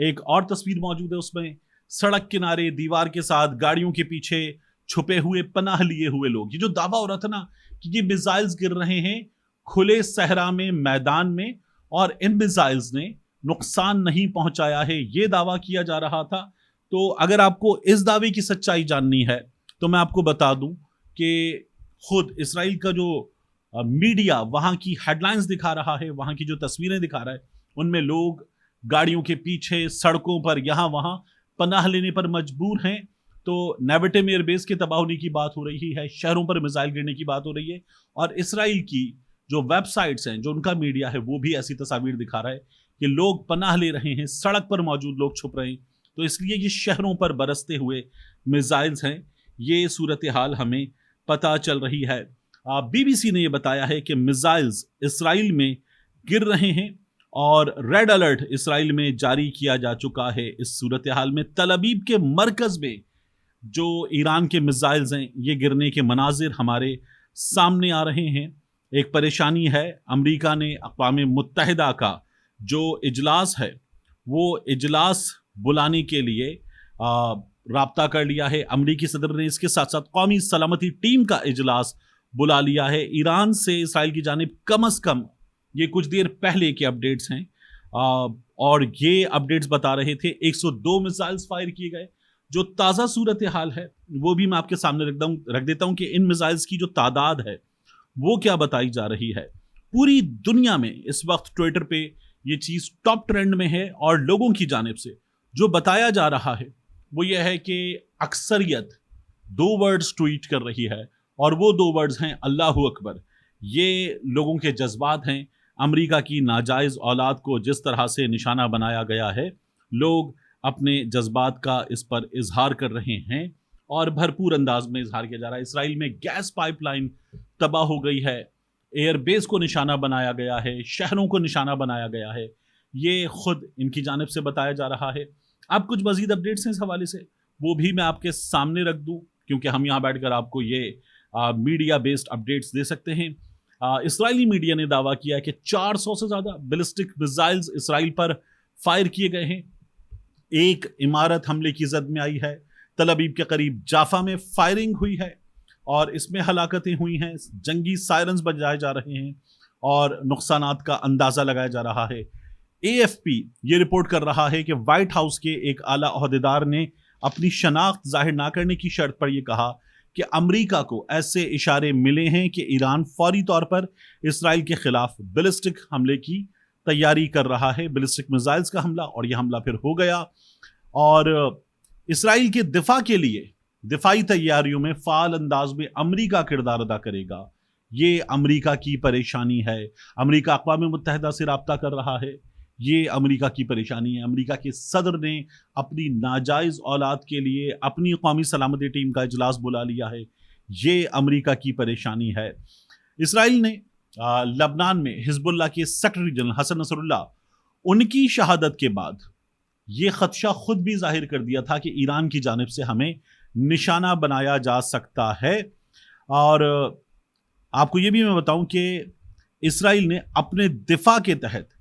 ایک اور تصویر موجود ہے، اس میں سڑک کنارے دیوار کے ساتھ گاڑیوں کے پیچھے چھپے ہوئے پناہ لیے ہوئے لوگ. یہ جو دعویٰ ہو رہا تھا نا کہ یہ میزائلز گر رہے ہیں کھلے صحرا میں، میدان میں، اور ان میزائلز نے نقصان نہیں پہنچایا ہے، یہ دعویٰ کیا جا رہا تھا. تو اگر آپ کو اس دعوے کی سچائی جاننی ہے تو میں آپ کو بتا دوں کہ خود اسرائیل کا جو میڈیا وہاں کی ہیڈ لائنز دکھا رہا ہے، وہاں کی جو تصویریں دکھا رہا ہے، ان میں لوگ گاڑیوں کے پیچھے، سڑکوں پر، یہاں وہاں پناہ لینے پر مجبور ہیں. تو نیویٹم ایئر بیس کے تباہ ہونے کی بات ہو رہی ہے، شہروں پر میزائل گرنے کی بات ہو رہی ہے، اور اسرائیل کی جو ویب سائٹس ہیں، جو ان کا میڈیا ہے، وہ بھی ایسی تصاویر دکھا رہا ہے کہ لوگ پناہ لے رہے ہیں، سڑک پر موجود لوگ چھپ رہے ہیں. تو اس لیے یہ شہروں پر برستے ہوئے میزائلز ہیں. یہ صورتحال ہمیں پتہ چل رہی ہے. بی بی سی نے یہ بتایا ہے کہ میزائلز اسرائیل میں گر رہے ہیں اور ریڈ الرٹ اسرائیل میں جاری کیا جا چکا ہے. اس صورتحال میں تل ابیب کے مرکز میں جو ایران کے میزائلز ہیں، یہ گرنے کے مناظر ہمارے سامنے آ رہے ہیں. ایک پریشانی ہے. امریکہ نے اقوام متحدہ کا جو اجلاس ہے وہ اجلاس بلانے کے لیے رابطہ کر لیا ہے. امریکی صدر نے اس کے ساتھ ساتھ قومی سلامتی ٹیم کا اجلاس بلا لیا ہے. ایران سے اسرائیل کی جانب کم از کم یہ کچھ دیر پہلے کے اپڈیٹس ہیں، اور یہ اپڈیٹس بتا رہے تھے 102 میزائلز فائر کیے گئے. جو تازہ صورتحال ہے وہ بھی میں آپ کے سامنے رکھ دیتا ہوں کہ ان میزائلز کی جو تعداد ہے وہ کیا بتائی جا رہی ہے. پوری دنیا میں اس وقت ٹویٹر پہ یہ چیز ٹاپ ٹرینڈ میں ہے، اور لوگوں کی جانب سے جو بتایا جا رہا ہے وہ یہ ہے کہ اکثریت 2 ورڈز ٹویٹ کر رہی ہے، اور وہ 2 ورڈز ہیں اللہ اکبر. یہ لوگوں کے جذبات ہیں. امریکہ کی ناجائز اولاد کو جس طرح سے نشانہ بنایا گیا ہے، لوگ اپنے جذبات کا اس پر اظہار کر رہے ہیں، اور بھرپور انداز میں اظہار کیا جا رہا ہے. اسرائیل میں گیس پائپ لائن تباہ ہو گئی ہے، ایئر بیس کو نشانہ بنایا گیا ہے، شہروں کو نشانہ بنایا گیا ہے. یہ خود ان کی جانب سے بتایا جا رہا ہے. اب کچھ مزید اپڈیٹس ہیں اس حوالے سے، وہ بھی میں آپ کے سامنے رکھ دوں، کیونکہ ہم یہاں بیٹھ کر آپ کو یہ میڈیا بیسڈ اپڈیٹس دے سکتے ہیں. اسرائیلی میڈیا نے دعویٰ کیا ہے کہ 400 سے زیادہ بیلسٹک میزائلز اسرائیل پر فائر کیے گئے ہیں. ایک عمارت حملے کی زد میں آئی ہے. تل ابیب کے قریب جافا میں فائرنگ ہوئی ہے اور اس میں ہلاکتیں ہوئی ہیں. جنگی سائرنز بجائے جا رہے ہیں اور نقصانات کا اندازہ لگایا جا رہا ہے. اے ایف پی یہ رپورٹ کر رہا ہے کہ وائٹ ہاؤس کے ایک اعلیٰ عہدیدار نے اپنی شناخت ظاہر نہ کرنے کی شرط پر یہ کہا کہ امریکہ کو ایسے اشارے ملے ہیں کہ ایران فوری طور پر اسرائیل کے خلاف بیلسٹک حملے کی تیاری کر رہا ہے. بیلسٹک میزائلز کا حملہ، اور یہ حملہ پھر ہو گیا، اور اسرائیل کے دفاع کے لیے دفاعی تیاریوں میں فعال انداز میں امریکہ کردار ادا کرے گا. یہ امریکہ کی پریشانی ہے. امریکہ اقوام متحدہ سے رابطہ کر رہا ہے. یہ امریکہ کی پریشانی ہے. امریکہ کے صدر نے اپنی ناجائز اولاد کے لیے اپنی قومی سلامتی ٹیم کا اجلاس بلا لیا ہے. یہ امریکہ کی پریشانی ہے. اسرائیل نے لبنان میں حزب اللہ کے سیکرٹری جنرل حسن نصر اللہ، ان کی شہادت کے بعد یہ خدشہ خود بھی ظاہر کر دیا تھا کہ ایران کی جانب سے ہمیں نشانہ بنایا جا سکتا ہے. اور آپ کو یہ بھی میں بتاؤں کہ اسرائیل نے اپنے دفاع کے تحت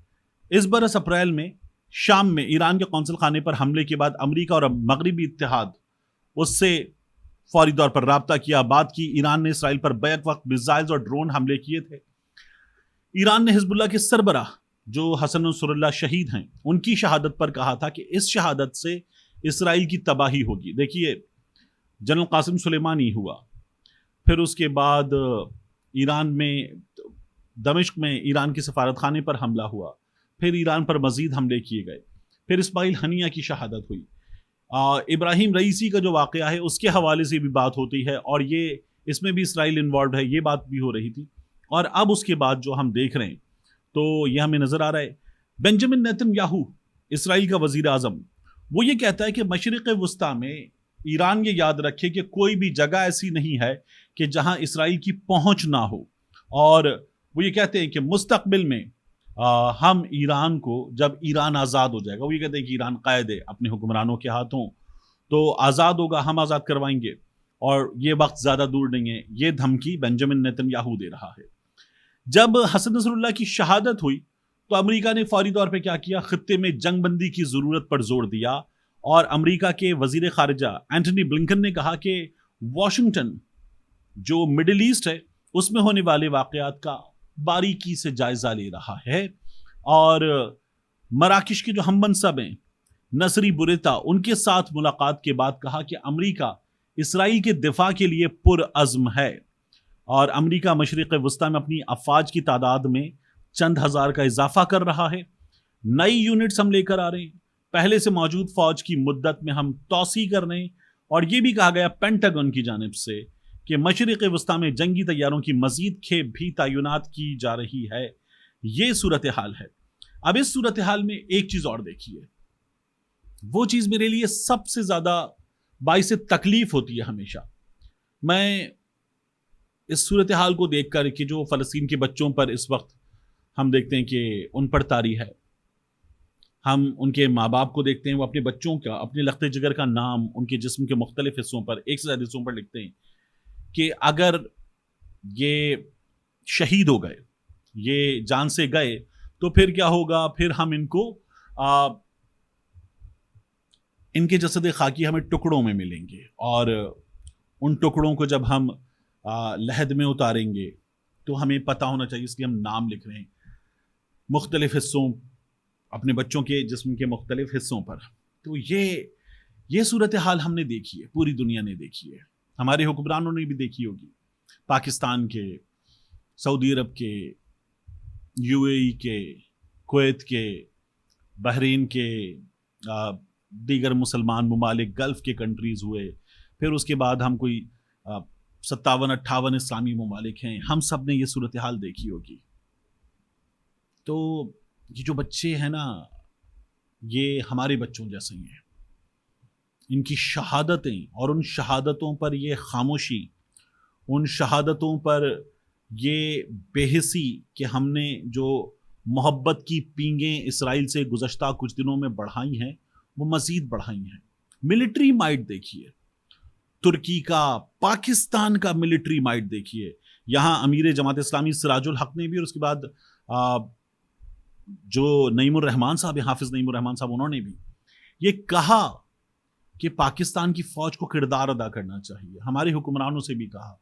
اس برس اپریل میں شام میں ایران کے قونصل خانے پر حملے کے بعد امریکہ اور مغربی اتحاد اس سے فوری طور پر رابطہ کیا، بات کی. ایران نے اسرائیل پر بیک وقت میزائلز اور ڈرون حملے کیے تھے. ایران نے حزب اللہ کے سربراہ جو حسن نصر اللہ شہید ہیں، ان کی شہادت پر کہا تھا کہ اس شہادت سے اسرائیل کی تباہی ہوگی. دیکھیے، جنرل قاسم سلیمانی ہوا، پھر اس کے بعد ایران میں دمشق میں ایران کے سفارت خانے پر حملہ ہوا، پھر ایران پر مزید حملے کیے گئے، پھر اسماعیل ہنیہ کی شہادت ہوئی. ابراہیم رئیسی کا جو واقعہ ہے اس کے حوالے سے بھی بات ہوتی ہے، اور یہ اس میں بھی اسرائیل انوالوڈ ہے، یہ بات بھی ہو رہی تھی. اور اب اس کے بعد جو ہم دیکھ رہے ہیں تو یہ ہمیں نظر آ رہا ہے. بنجامن نیتن یاہو، اسرائیل کا وزیر اعظم، وہ یہ کہتا ہے کہ مشرق وسطیٰ میں ایران یہ یاد رکھے کہ کوئی بھی جگہ ایسی نہیں ہے کہ جہاں اسرائیل کی پہنچ نہ ہو. اور وہ یہ کہتے ہیں کہ مستقبل میں ہم ایران کو، جب ایران آزاد ہو جائے گا، وہ یہ کہتے ہیں کہ ایران قائد ہے اپنے حکمرانوں کے ہاتھوں، تو آزاد ہوگا، ہم آزاد کروائیں گے، اور یہ وقت زیادہ دور نہیں ہے. یہ دھمکی بنجامن نیتن یاہو دے رہا ہے. جب حسن نصر اللہ کی شہادت ہوئی تو امریکہ نے فوری طور پہ کیا کیا، خطے میں جنگ بندی کی ضرورت پر زور دیا، اور امریکہ کے وزیر خارجہ اینٹنی بلنکن نے کہا کہ واشنگٹن جو مڈل ایسٹ ہے اس میں ہونے والے واقعات کا باریکی سے جائزہ لے رہا ہے، اور مراکش کے جو ہم منصب ہیں نصری بریتا، ان کے ساتھ ملاقات کے بعد کہا کہ امریکہ اسرائیل کے دفاع کے لیے پرعزم ہے، اور امریکہ مشرق وسطی میں اپنی افواج کی تعداد میں چند ہزار کا اضافہ کر رہا ہے، نئی یونٹس ہم لے کر آ رہے ہیں، پہلے سے موجود فوج کی مدت میں ہم توسیع کر رہے ہیں، اور یہ بھی کہا گیا پینٹاگن کی جانب سے کہ مشرق وسطی میں جنگی طیاروں کی مزید کھیپ بھی تعینات کی جا رہی ہے۔ یہ صورتحال ہے۔ اب اس صورتحال میں ایک چیز اور دیکھیے، وہ چیز میرے لیے سب سے زیادہ باعث تکلیف ہوتی ہے ہمیشہ، میں اس صورتحال کو دیکھ کر کہ جو فلسطین کے بچوں پر اس وقت ہم دیکھتے ہیں کہ ان پر طاری ہے، ہم ان کے ماں باپ کو دیکھتے ہیں وہ اپنے بچوں کا، اپنے لخت جگر کا نام ان کے جسم کے مختلف حصوں پر، ایک سے زیادہ حصوں پر لکھتے ہیں کہ اگر یہ شہید ہو گئے، یہ جان سے گئے تو پھر کیا ہوگا، پھر ہم ان کو ان کے جسد خاکی ہمیں ٹکڑوں میں ملیں گے، اور ان ٹکڑوں کو جب ہم لحد میں اتاریں گے تو ہمیں پتہ ہونا چاہیے، اس لیے ہم نام لکھ رہے ہیں مختلف حصوں، اپنے بچوں کے جسم کے مختلف حصوں پر۔ تو یہ صورتحال ہم نے دیکھی ہے، پوری دنیا نے دیکھی ہے، ہمارے حکمرانوں نے بھی دیکھی ہوگی، پاکستان کے، سعودی عرب کے، یو اے ای کے، کویت کے، بحرین کے، دیگر مسلمان ممالک، گلف کے کنٹریز ہوئے، پھر اس کے بعد ہم کوئی 57-58 اسلامی ممالک ہیں، ہم سب نے یہ صورتحال دیکھی ہوگی۔ تو یہ جو بچے ہیں نا، یہ ہمارے بچوں جیسے ہی ہیں، ان کی شہادتیں اور ان شہادتوں پر یہ خاموشی، ان شہادتوں پر یہ بے حسی کہ ہم نے جو محبت کی پینگیں اسرائیل سے گزشتہ کچھ دنوں میں بڑھائی ہیں وہ مزید بڑھائی ہیں۔ ملٹری مائٹ دیکھیے، ترکی کا، پاکستان کا ملٹری مائٹ دیکھیے، یہاں امیر جماعت اسلامی سراج الحق نے بھی، اور اس کے بعد جو نعیم الرحمان صاحب، حافظ نعیم الرحمان صاحب، انہوں نے بھی یہ کہا کہ پاکستان کی فوج کو کردار ادا کرنا چاہیے، ہمارے حکمرانوں سے بھی کہا۔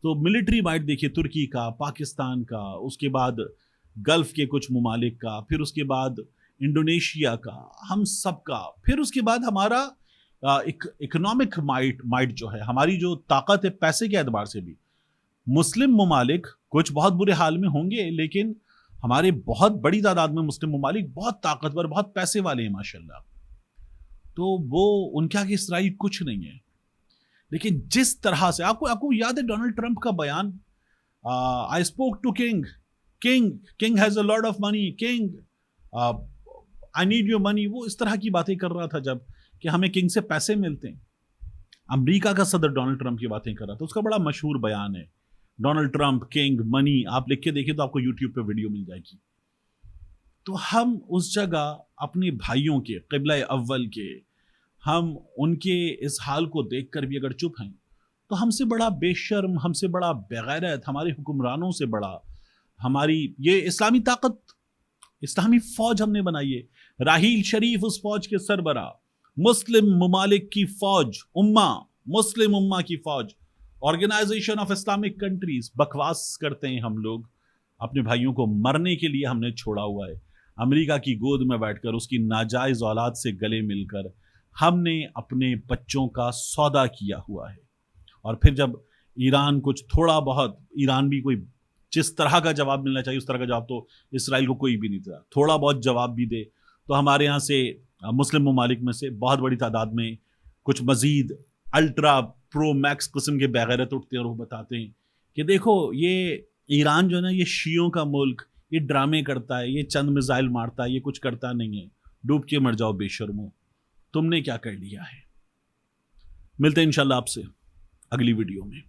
تو ملٹری مائٹ دیکھیے، ترکی کا، پاکستان کا، اس کے بعد گلف کے کچھ ممالک کا، پھر اس کے بعد انڈونیشیا کا، ہم سب کا، پھر اس کے بعد ہمارا اکنامک مائٹ جو ہے، ہماری جو طاقت ہے پیسے کے اعتبار سے بھی، مسلم ممالک کچھ بہت برے حال میں ہوں گے، لیکن ہمارے بہت بڑی تعداد میں مسلم ممالک بہت طاقتور، بہت پیسے والے ہیں ماشاءاللہ، تو وہ ان کے آگے اسرائیل کچھ نہیں ہے۔ لیکن جس طرح سے آپ کو یاد ہے ڈونلڈ ٹرمپ کا بیان، I spoke to King has a lot of money, King I need your money، وہ اس طرح کی باتیں کر رہا تھا جب کہ ہمیں کنگ سے پیسے ملتے ہیں۔ امریکہ کا صدر ڈونلڈ ٹرمپ کی باتیں کر رہا تھا، اس کا بڑا مشہور بیان ہے، ڈونلڈ ٹرمپ، کنگ، منی، آپ لکھ کے دیکھیں تو آپ کو یوٹیوب پہ ویڈیو مل جائے گی۔ تو ہم اس جگہ اپنے بھائیوں کے، قبلہ اول کے، ہم ان کے اس حال کو دیکھ کر بھی اگر چپ ہیں تو ہم سے بڑا بے شرم، ہم سے بڑا بغیرت، ہمارے حکمرانوں سے بڑا ہماری یہ اسلامی طاقت، اسلامی فوج ہم نے بنائی ہے، راحیل شریف اس فوج کے سربراہ، مسلم ممالک کی فوج، مسلم امہ کی فوج، آرگنائزیشن آف اسلامک کنٹریز، بکواس کرتے ہیں ہم لوگ، اپنے بھائیوں کو مرنے کے لیے ہم نے چھوڑا ہوا ہے، امریکہ کی گود میں بیٹھ کر، اس کی ناجائز اولاد سے گلے مل کر ہم نے اپنے بچوں کا سودا کیا ہوا ہے۔ اور پھر جب ایران کچھ تھوڑا بہت، ایران بھی کوئی جس طرح کا جواب ملنا چاہیے اس طرح کا جواب تو اسرائیل کو کوئی بھی نہیں تھا، تھوڑا بہت جواب بھی دے تو ہمارے یہاں سے مسلم ممالک میں سے بہت بڑی تعداد میں کچھ مزید الٹرا پرو میکس قسم کے بغیرت اٹھتے ہیں اور وہ بتاتے ہیں کہ دیکھو یہ ایران جو ہے نا، یہ شیعوں کا ملک، یہ ڈرامے کرتا ہے، یہ چند میزائل مارتا ہے، یہ کچھ کرتا نہیں ہے، ڈوب کے مر جاؤ بے شرمو، تم نے کیا کر لیا ہے۔ ملتے ہیں انشاءاللہ آپ سے اگلی ویڈیو میں۔